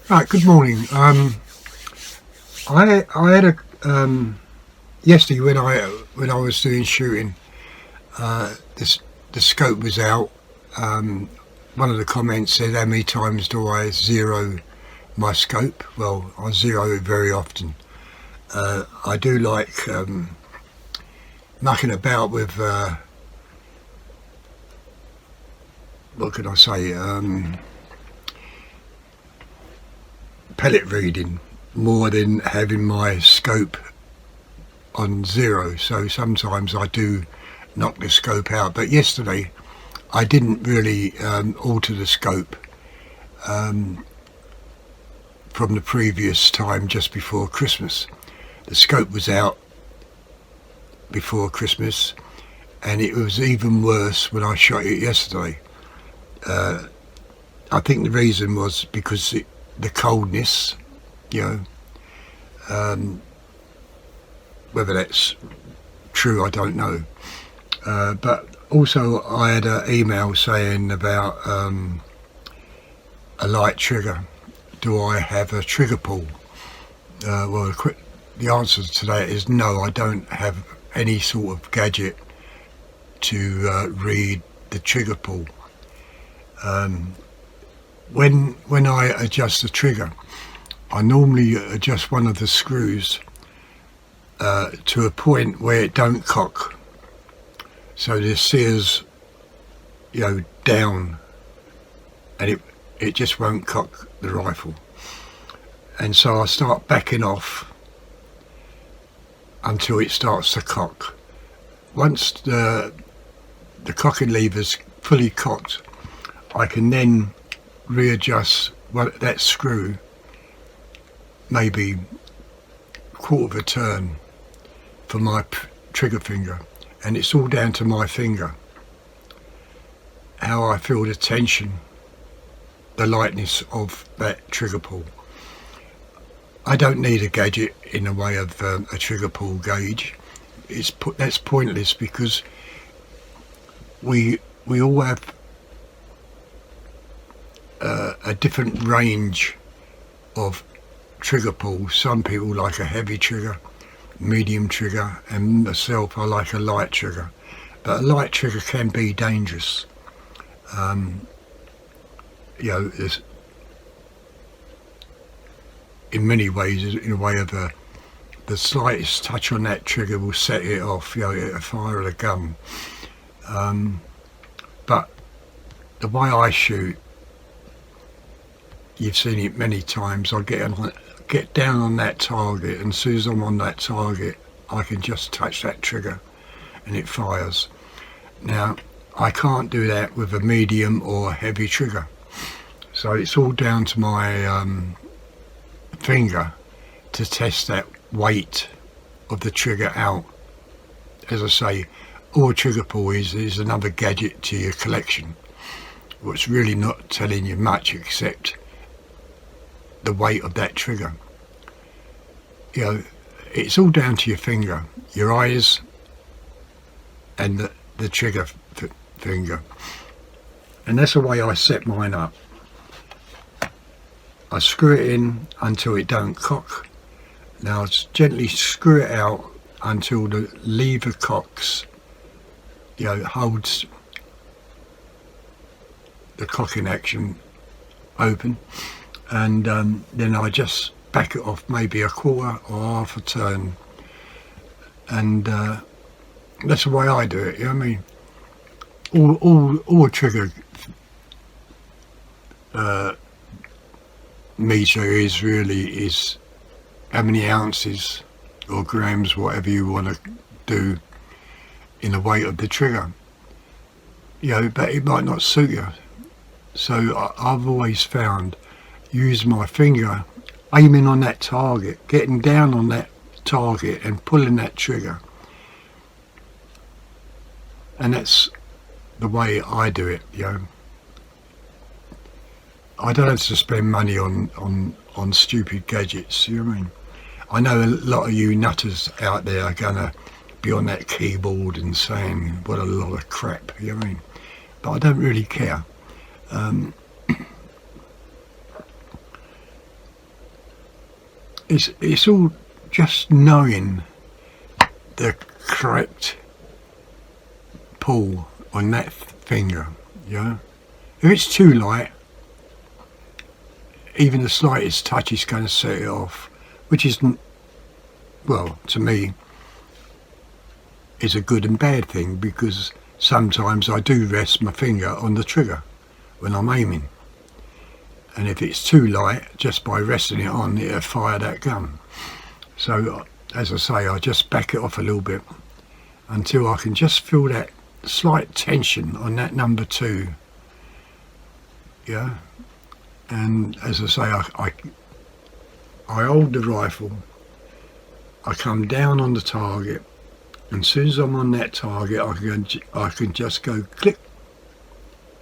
Right, good morning. I had a yesterday when I was doing shooting, the scope was out. One of the comments said, "How many times do I zero my scope?" Well, I zero it very often. I do like mucking about with what can I say? Pellet reading more than having my scope on zero. So sometimes I do knock the scope out. But yesterday I didn't really alter the scope from the previous time just before Christmas. The scope was out before Christmas, and it was even worse when I shot it yesterday. I think the reason was because the coldness, you know, whether that's true, I don't know. But also I had an email saying about a light trigger. Do I have a trigger pull? Well, the answer to that is no, I don't have any sort of gadget to read the trigger pull. When I adjust the trigger, I normally adjust one of the screws to a point where it don't cock, so the sears, down, and it just won't cock the rifle. And so I start backing off until it starts to cock. Once the cocking lever's fully cocked, I can then readjust that screw maybe quarter of a turn for my trigger finger, and it's all down to my finger, how I feel the tension, the lightness of that trigger pull. I don't need a gadget in the way of a trigger pull gauge. That's pointless, because we all have a different range of trigger pull. Some people like a heavy trigger, medium trigger, and myself, I like a light trigger. But a light trigger can be dangerous. In many ways, in a way of the slightest touch on that trigger will set it off, a fire of a gun. But the way I shoot, you've seen it many times, I get down on that target, and as soon as I'm on that target, I can just touch that trigger and it fires. Now, I can't do that with a medium or heavy trigger. So it's all down to my finger to test that weight of the trigger out. As I say, all trigger pull is another gadget to your collection, what's really not telling you much except the weight of that trigger. It's all down to your finger, your eyes, and the trigger finger. And that's the way I set mine up. I screw it in until it don't cock. Now I gently screw it out until the lever cocks, holds the cocking action open, and then I just back it off maybe a quarter or half a turn, and that's the way I do it. All trigger meter is how many ounces or grams, whatever you want to do, in the weight of the trigger. But it might not suit you. So I've always found, use my finger, aiming on that target, getting down on that target and pulling that trigger. And that's the way I do it. I don't have to spend money on stupid gadgets. I know a lot of you nutters out there are gonna be on that keyboard and saying what a lot of crap. But I don't really care. it's all just knowing the correct pull on that finger, you know. If it's too light, even the slightest touch is going to set it off, which isn't, well, to me, is a good and bad thing, because sometimes I do rest my finger on the trigger when I'm aiming, and if it's too light, just by resting it on, it'll fire that gun. So as I say, I just back it off a little bit until I can just feel that slight tension on that number 2. Yeah, and as I say, I hold the rifle, I come down on the target, and as soon as I'm on that target, I can just go click,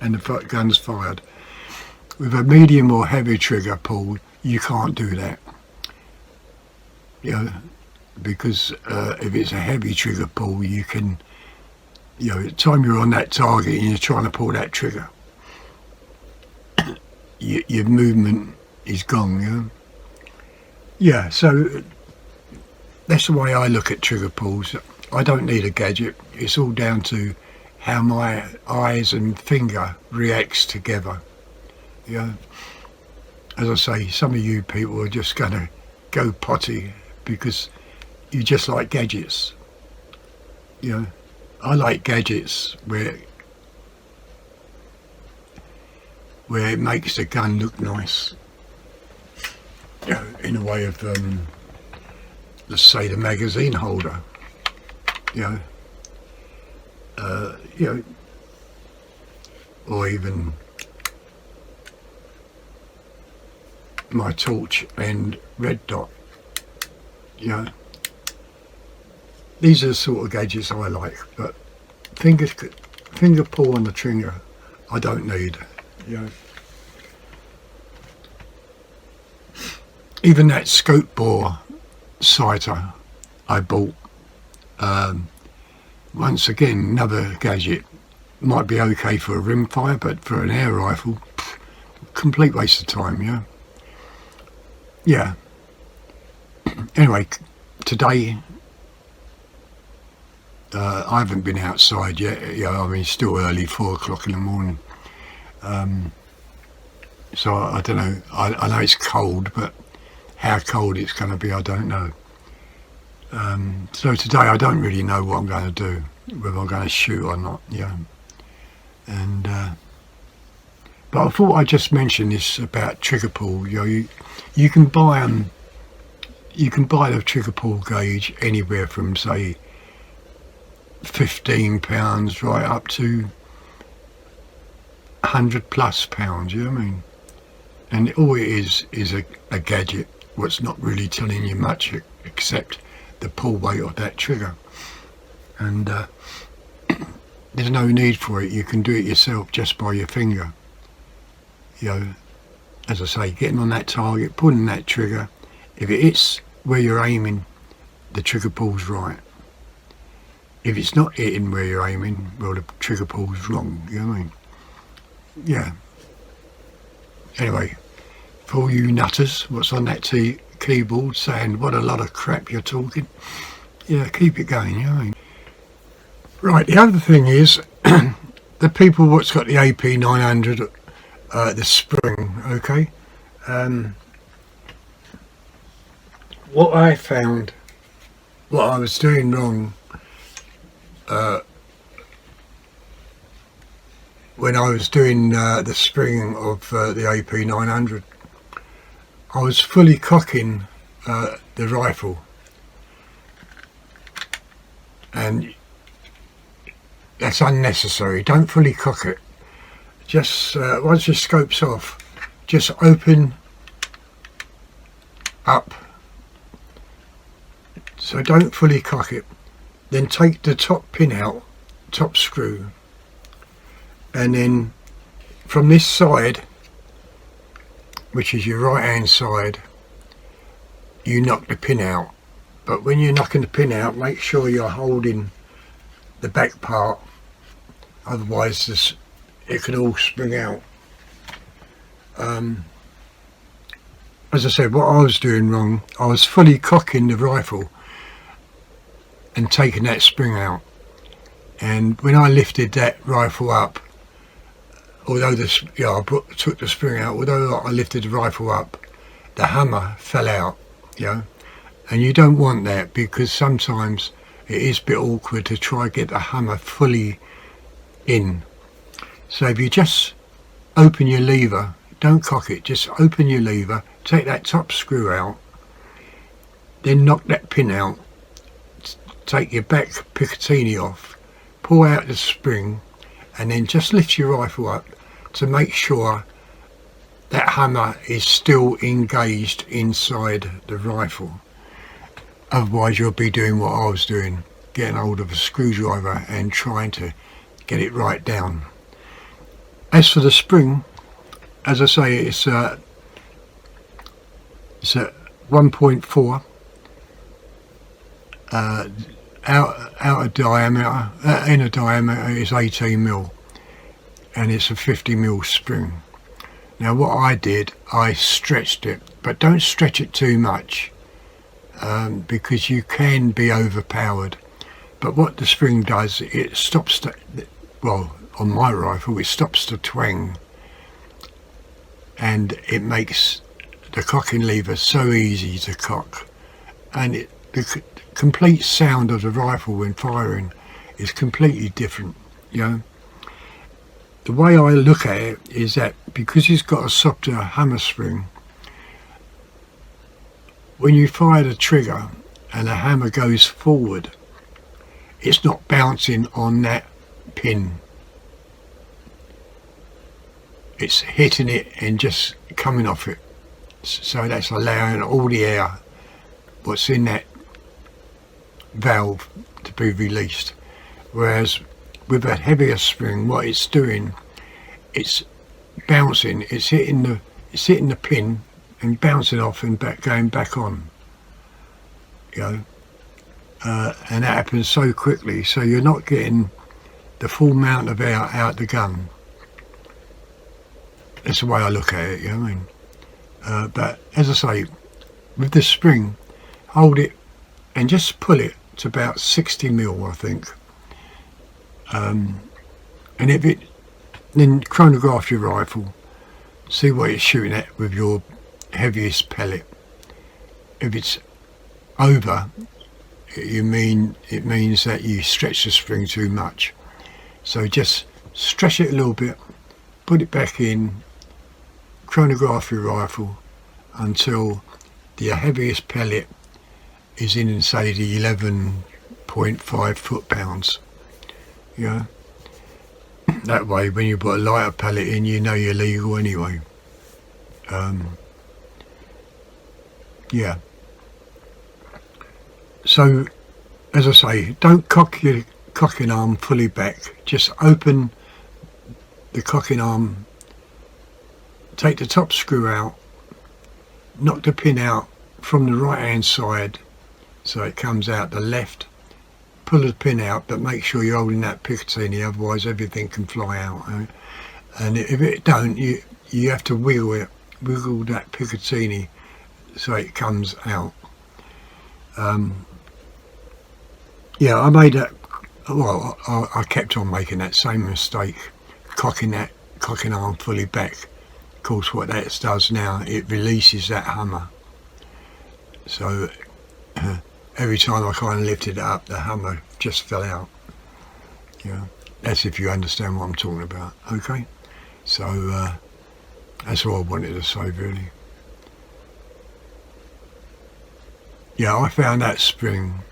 and the gun's fired. With a medium or heavy trigger pull, you can't do that. You know, because if it's a heavy trigger pull, you can, you know, the time you're on that target and you're trying to pull that trigger, your movement is gone, you know? Yeah, so that's the way I look at trigger pulls. I don't need a gadget. It's all down to how my eyes and finger reacts together. You know, as I say, some of you people are just going to go potty because you just like gadgets. You know, I like gadgets where it makes the gun look nice. You know, in a way of, let's say, the magazine holder. You know, or even my torch and red dot. You know, these are the sort of gadgets I like, but finger pull on the trigger, I don't need. You know, even that scope bore sighter I bought, once again, another gadget, might be okay for a rimfire, but for an air rifle, complete waste of time. You know. Yeah. Anyway, today I haven't been outside yet. You know, I mean, it's still early, 4 o'clock in the morning. So I don't know. I know it's cold, but how cold it's going to be, I don't know. So today I don't really know what I'm going to do, whether I'm going to shoot or not. You know. And but I thought I'd just mention this about trigger pull. You know, you can buy the trigger pull gauge anywhere from, say, £15 right up to £100+. You know what I mean? And all it is a gadget. What's not really telling you much except the pull weight of that trigger. And there's no need for it. You can do it yourself just by your finger. You know, as I say, getting on that target, pulling that trigger. If it hits where you're aiming, the trigger pull's right. If it's not hitting where you're aiming, well, the trigger pull's wrong. You know what I mean? Yeah. Anyway, for all you nutters, what's on that keyboard saying what a lot of crap you're talking, yeah, keep it going. You know what I mean? Right, the other thing is, the people what's got the AP 900, the Spring, okay? What I found, what I was doing wrong, when I was doing the Spring of the AP 900, I was fully cocking the rifle, and that's unnecessary. Don't fully cock it. Just once your scope's off, just open up. So don't fully cock it. Then take the top pin out, top screw, and then from this side, which is your right hand side, you knock the pin out. But when you're knocking the pin out, make sure you're holding the back part, otherwise it could all spring out. as I said, what I was doing wrong, I was fully cocking the rifle and taking that spring out. And when I lifted that rifle up, although took the spring out, although I lifted the rifle up, the hammer fell out, and you don't want that, because sometimes it is a bit awkward to try and get the hammer fully in. So if you just open your lever, don't cock it, just open your lever, take that top screw out, then knock that pin out, take your back Picatinny off, pull out the spring, and then just lift your rifle up to make sure that hammer is still engaged inside the rifle. Otherwise you'll be doing what I was doing, getting hold of a screwdriver and trying to get it right down. As for the spring, as I say, it's a 1.4 outer diameter, inner diameter is 18mm, and it's a 50mm spring. Now what I did, I stretched it, but don't stretch it too much, because you can be overpowered. But what the spring does, it stops on my rifle, it stops the twang, and it makes the cocking lever so easy to cock, and the complete sound of the rifle when firing is completely different. The way I look at it is that because it's got a softer hammer spring, when you fire the trigger and the hammer goes forward, it's not bouncing on that pin, it's hitting it and just coming off it. So that's allowing all the air what's in that valve to be released. Whereas with a heavier spring, what it's doing, it's bouncing, it's hitting the pin and bouncing off and going back on. And that happens so quickly, so you're not getting the full amount of air out the gun. That's the way I look at it, but as I say, with the spring, hold it and just pull it to about 60mm, I think. And if it, then chronograph your rifle, see what it's shooting at with your heaviest pellet. If it's over, it means that you stretch the spring too much. So just stretch it a little bit, put it back in, chronograph your rifle until the heaviest pellet is in, say, the 11.5 foot-pounds. That way when you put a lighter pellet in, you know you're legal anyway. So as I say, don't cock your cocking arm fully back, just open the cocking arm, take the top screw out, knock the pin out from the right hand side so it comes out the left, pull the pin out, but make sure you're holding that Picatinny, otherwise everything can fly out. And if it don't, you have to wiggle that Picatinny so it comes out. I made that, I kept on making that same mistake, cocking arm fully back. Of course what that does now, it releases that hammer, so every time I kind of lifted it up, the hammer just fell out. That's if you understand what I'm talking about. Okay, so that's all I wanted to say really. I found that spring,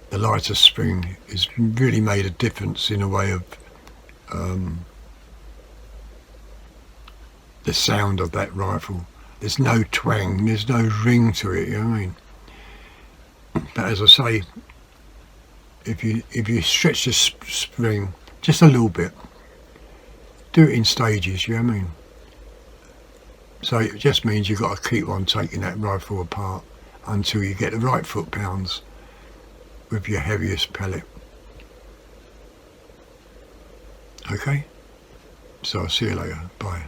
the lighter spring, has really made a difference in a way of the sound of that rifle. There's no twang, there's no ring to it, you know what I mean? But as I say, if you stretch the spring just a little bit, do it in stages, you know what I mean? So it just means you've got to keep on taking that rifle apart until you get the right foot-pounds with your heaviest pellet. Okay? So I'll see you later. Bye.